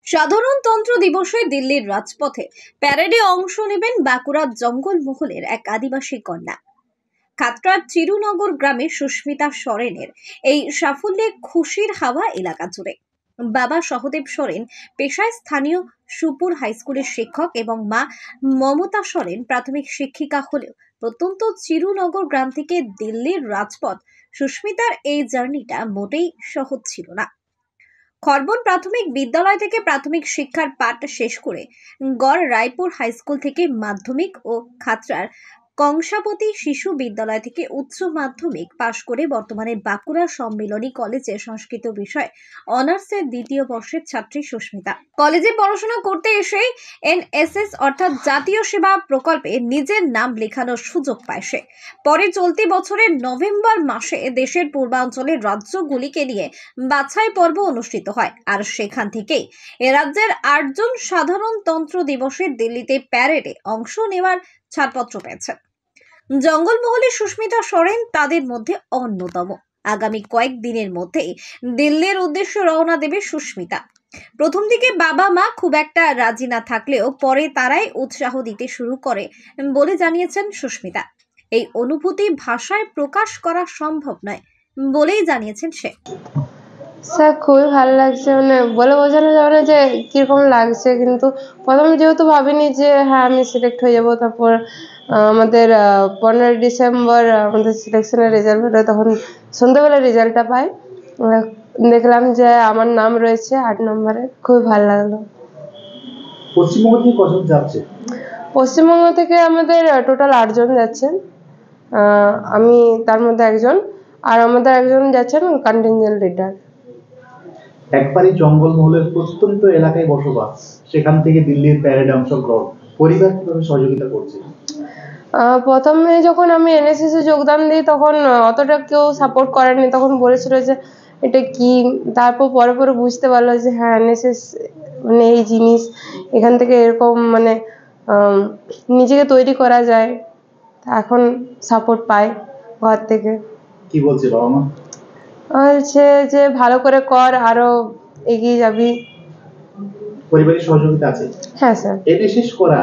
সাধারণতন্ত্র দিবসে দিল্লির রাজপথে প্যারেডে অংশ নেবেন বাঁকুড়ার জঙ্গলমহলের এক আদিবাসী কন্যা। খাতড়ার চিরুনগর গ্রামে সুস্মিতা সরেনের এই সাফল্যে খুশির হাওয়া এলাকা জুড়ে। বাবা সহদেব সরেন পেশায় স্থানীয় সুপুর হাইস্কুলের শিক্ষক এবং মা মমতা সরেন প্রাথমিক শিক্ষিকা হলেও প্রত্যন্ত চিরুনগর গ্রাম থেকে দিল্লির রাজপথ সুস্মিতার এই জার্নিটা মোটেই সহজ ছিল না। খরবন প্রাথমিক বিদ্যালয় থেকে প্রাথমিক শিক্ষার পাঠ শেষ করে গড় রায়পুর হাইস্কুল থেকে মাধ্যমিক ও খাতড়ার কংসাবতী শিশু বিদ্যালয় থেকে উচ্চ মাধ্যমিক পাশ করে বর্তমানে বাঁকুড়া সম্মিলনী কলেজে সংস্কৃত বিষয় অনার্সের দ্বিতীয় বর্ষের ছাত্রী সুস্মিতা। কলেজে পড়াশোনা করতে এসে এনএসএস অর্থাৎ জাতীয় সেবা প্রকল্পে নিজের নাম লেখানোর সুযোগ পায় সে। পরে চলতি বছরের নভেম্বর মাসে দেশের পূর্বাঞ্চলের রাজ্যগুলিকে নিয়ে বাছাই পর্ব অনুষ্ঠিত হয়, আর সেখান থেকেই এ রাজ্যের ৮ জন সাধারণতন্ত্র দিবসে দিল্লিতে প্যারেডে অংশ নেওয়ার ছাড়পত্র পেয়েছে। জঙ্গলমহলে সুস্মিতা সরেন তাদের মধ্যে অন্যতম। আগামী কয়েকদিনের মধ্যেই দিল্লির উদ্দেশ্যে রওনা দেবে সুস্মিতা। প্রথম দিকে বাবা মা খুব একটা রাজি না থাকলেও পরে তারাই উৎসাহ দিতে শুরু করে বলে জানিয়েছেন সুস্মিতা। এই অনুভূতি ভাষায় প্রকাশ করা সম্ভব নয় বলেই জানিয়েছেন সে। স্যার খুবই ভালো লাগছে, মানে বলে বোঝানো যাবে না যে কিরকম লাগছে, কিন্তু প্রথমে যেহেতু ভাবিনি যে হ্যাঁ আমি সিলেক্ট হয়ে যাব, তারপর আমাদের 15 ডিসেম্বর আমাদের সিলেকশনের রেজাল্ট হলো, তখন সন্ধ্যাবেলা রেজাল্টটা পাই, দেখলাম যে আমার নাম রয়েছে 8 নম্বরে। খুবই ভালো লাগলো। পশ্চিমবঙ্গ থেকে কজন যাচ্ছে? পশ্চিমবঙ্গ থেকে আমাদের টোটাল 8 জন যাচ্ছেন, আমি তার মধ্যে একজন, আর আমাদের একজন যাচ্ছেন কন্টিনজেন্ট লিডার। একবারই জঙ্গলমহলের প্রত্যন্ত এলাকায় বসবাস, সেখান থেকে দিল্লির প্যারেডে অংশগ্রহণ, পরিবার কিভাবে সহযোগিতা করছে? প্রথমে যখন আমি এনএসএস এ যোগদান দিই তখন অতটা কেউ সাপোর্ট করেনি, তখন বলেছিল যে এটা কি, তারপর পরে পরে বুঝতে পারলো যে হ্যাঁ এনএসএস মানে এই জিনিস, এখান থেকে এরকম মানে নিজেকে তৈরি করা যায়। এখন সাপোর্ট পাই ঘর থেকে। কি বলছে বাবা মা? বলছে যে ভালো করে কর, আরো এগিয়ে যাবি। পরিবারের সহযোগিতা আছে? হ্যাঁ স্যার। এনএসএস করা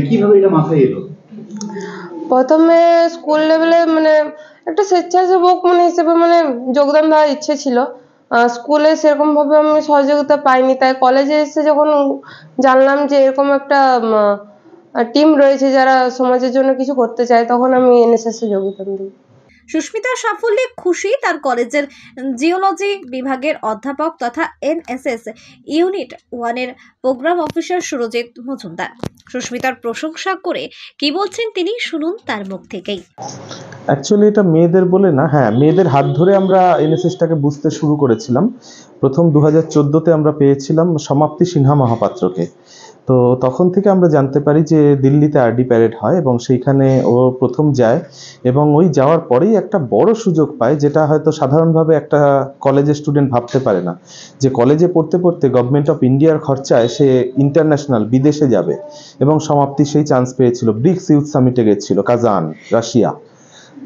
কিভাবে এটা মাথায় এলো? প্রথমে স্কুল লেভেলে মানে একটা স্বেচ্ছাসেবক মানে হিসেবে মানে যোগদান দেওয়ার ইচ্ছে ছিল, স্কুলে সেরকম ভাবে আমি সহযোগিতা পাইনি, তাই কলেজে এসে যখন জানলাম যে এরকম একটা টিম রয়েছে যারা সমাজের জন্য কিছু করতে চায়, তখন আমি এনএসএস এ যোগদান দিই। সুস্মিতার সাফল্যে খুশি তার কলেজের জিওলজি বিভাগের অধ্যাপক তথা এনএসএস ইউনিট 1-এর প্রোগ্রাম অফিসার সুরজিৎ মজুমদার। সুস্মিতার প্রশংসা করে কি বলছেন তিনি, শুনুন তার মুখ থেকেই। অ্যাকচুয়ালি এটা মেয়েদের বলে না, হ্যাঁ মেয়েদের হাত ধরে আমরা এনএসএসটাকে বুঝতে শুরু করেছিলাম। প্রথম 2014-তে আমরা পেয়েছিলাম সমাপ্তি সিনহা মহাপাত্রকে। তো তখন থেকে আমরা জানতে পারি যে দিল্লিতে আরডি প্যারেড হয় এবং সেইখানে ও প্রথম যায়, এবং ওই যাওয়ার পরেই একটা বড় সুযোগ পায়, যেটা হয়তো সাধারণভাবে একটা কলেজের স্টুডেন্ট ভাবতে পারে না, যে কলেজে পড়তে পড়তে গভর্নমেন্ট অফ ইন্ডিয়ার খরচায় সে ইন্টারন্যাশনাল বিদেশে যাবে। এবং সমাপ্তি সেই চান্স পেয়েছিল, ব্রিক্স ইউথ সামিটে গেছিল কাজান, রাশিয়া।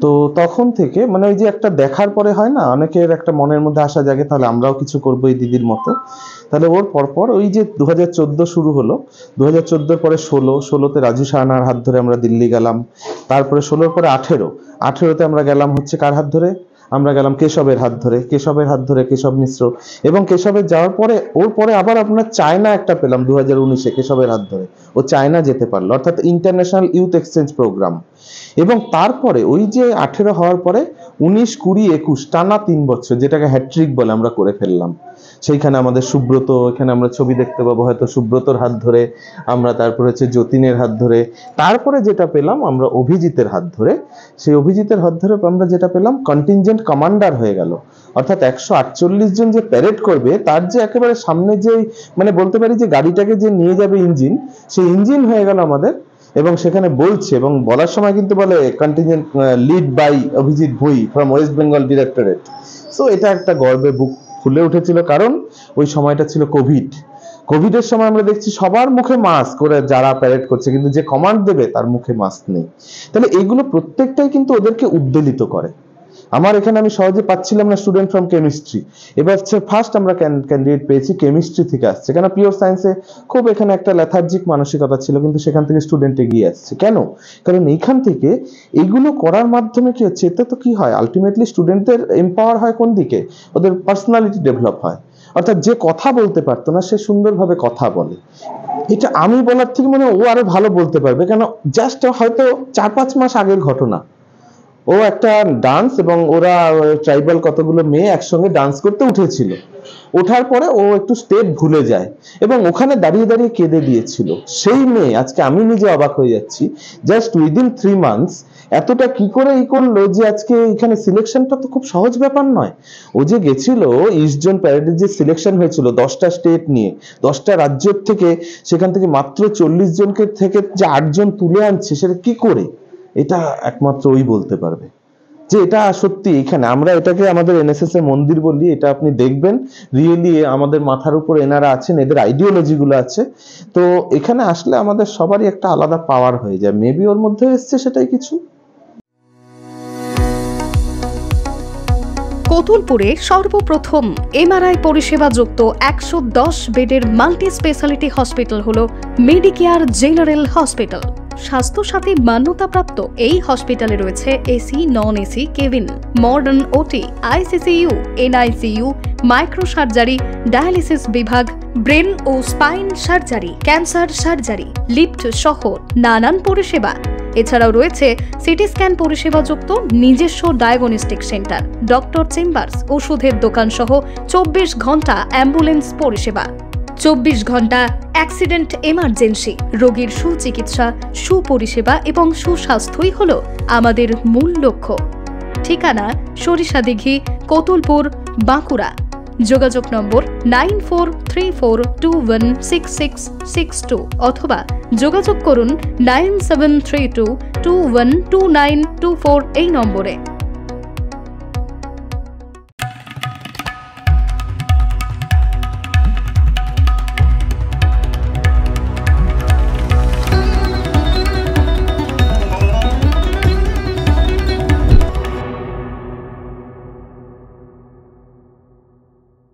তো তখন থেকে মানে ওই যে একটা দেখার পরে হয় না, অনেকের একটা মনের মধ্যে আশা জাগে তাহলে আমরাও কিছু করবো এই দিদির মতো। তাহলে ওর পরপর ওই যে 2014 শুরু হলো, 2014-র পরে 16-তে রাজু সাহানার হাত ধরে আমরা দিল্লি গেলাম, তারপরে 16-র পরে 18-তে আমরা গেলাম হচ্ছে কার হাত ধরে, আমরা গেলাম কেশবের হাত ধরে, কেশব মিশ্র, এবং কেশবের যাওয়ার পরে ওর পরে আবার আপনার চায়না একটা পেলাম 2019-এ কেশবের হাত ধরে, ও চায়না যেতে পারলো, অর্থাৎ ইন্টারন্যাশনাল ইউথ এক্সচেঞ্জ প্রোগ্রাম। এবং তারপরে ওই যে 18 হওয়ার পরে 19, 20, 21 টানা 3 বছর, যেটাকে হ্যাট্রিক বলে, আমরা করে ফেললাম। সেইখানে আমাদের সুব্রত, এখানে আমরা ছবি দেখতে পাবো হয়তো সুব্রতর হাত ধরে, আমরা তারপরে হচ্ছে যতীনের হাত ধরে, তারপরে যেটা পেলাম আমরা অভিজিতের হাত ধরে। সেই অভিজিতের হাত ধরে আমরা যেটা পেলাম কন্টিনজেন্ট কমান্ডার হয়ে গেল, অর্থাৎ 148 জন যে প্যারেড করবে তার যে একেবারে সামনে যে মানে বলতে পারি যে গাড়িটাকে যে নিয়ে যাবে ইঞ্জিন, সেই ইঞ্জিন হয়ে গেল আমাদের। এবং সেখানে বলছে, এবং বলার সময় কিন্তু বলে contingent lead by Abhijit Bhui from West Bengal directorate. So এটা একটা গর্বে বুক ফুলে উঠেছিল, কারণ ওই সময়টা ছিল কোভিডের সময় আমরা দেখছি সবার মুখে মাস্ক করে যারা প্যারেড করছে, কিন্তু যে কমান্ড দেবে তার মুখে মাস্ক নেই। তাহলে এগুলো প্রত্যেকটাই কিন্তু ওদেরকে উদ্বেলিত করে। আমার এখানে আমি সহজে পাচ্ছিলাম না স্টুডেন্ট ফ্রম কেমিস্ট্রি, এবার ফার্স্ট আমরা ক্যান্ডিডেট পেয়েছি কেমিস্ট্রি থেকে আসছে, কেন পিওর সায়েন্সে খুব এখানে একটা লেথার্জিক মানসিকতা ছিল, কিন্তু সেখান থেকে স্টুডেন্ট এগিয়ে আসছে। কেন? কারণ এইখান থেকে এইগুলো করার মাধ্যমে কি হচ্ছে, এতে তো কি হয়, আলটিমেটলি স্টুডেন্টদের এম্পাওয়ার হয় কোন দিকে, ওদের পার্সোনালিটি ডেভেলপ হয়, অর্থাৎ যে কথা বলতে পারতো না সে সুন্দরভাবে কথা বলে। এটা আমি বলার থেকে মনে হয় ও আরো ভালো বলতে পারবে, কেন জাস্ট হয়তো 4-5 মাস আগের ঘটনা, ও একটা ডান্স এবং ওরা ট্রাইবাল কতগুলো মেয়ে একসঙ্গে ডান্স করতে উঠেছিল, ওঠার পরে ও একটু স্টেপ ভুলে যায় এবং ওখানে দাঁড়িয়ে দাঁড়িয়ে কেঁদে দিয়েছিল। সেই মেয়ে, আজকে আমি নিজে অবাক হয়ে যাচ্ছি, জাস্ট উইদিন 3 মান্থস এতটা কি করে করলো যে আজকে এখানে সিলেকশনটা তো খুব সহজ ব্যাপার নয়। ও যে গেছিল ইস্ট জোন প্যারেডের যে সিলেকশন হয়েছিল 10টা স্টেট নিয়ে 10টা রাজ্য থেকে, সেখান থেকে মাত্র 40 জনকে থেকে যে 8 জন তুলে আনছে, সেটা কি করে, এটা একমাত্র ওই বলতে পারবে যে এটা সত্যি। এখানে আমরা এটাকে আমাদের এনএসএস এর মন্দির বলি, এটা আপনি দেখবেন রিয়েলি আমাদের মাথার উপর এনারা আছেন, এদের আইডিওলজি গুলো আছে, তো এখানে আসলে আমাদের সবারই একটা আলাদা পাওয়ার হয়ে যায়, মেবি ওর মধ্যে এসছে সেটাই কিছু। কতুলপুরে সর্বপ্রথম এমআরআই পরিষেবা যুক্ত 110 বেডের মাল্টি স্পেশালিটি হসপিটাল হলো মেডিকেয়ার জেনারেল হসপিটাল। স্বাস্থ্যসাথী মান্যতাপ্রাপ্ত এই হসপিটালে রয়েছে AC, non AC cabin, modern OT, ICCU, NICU, micro surgery, dialysis বিভাগ, ব্রেন ও spine surgery, cancer surgery, lift সহ নানান পরিষেবা। এছাড়াও রয়েছে সিটি স্ক্যান পরিষেবা যুক্ত নিজস্ব ডায়াগনস্টিক সেন্টার, ডক্টর চেম্বার্স, ওষুধের দোকান সহ 24 ঘন্টা অ্যাম্বুলেন্স পরিষেবা, 24 ঘন্টা অ্যাক্সিডেন্ট এমার্জেন্সি। রোগীর সুচিকিৎসা, সুপরিষেবা এবং সুস্বাস্থ্যই হলো আমাদের মূল লক্ষ্য। ঠিকানা সরিষাদিঘি, কতুলপুর, বাঁকুড়া। যোগাযোগ নম্বর 9434216662 অথবা যোগাযোগ করুন 9732212924 এই নম্বরে।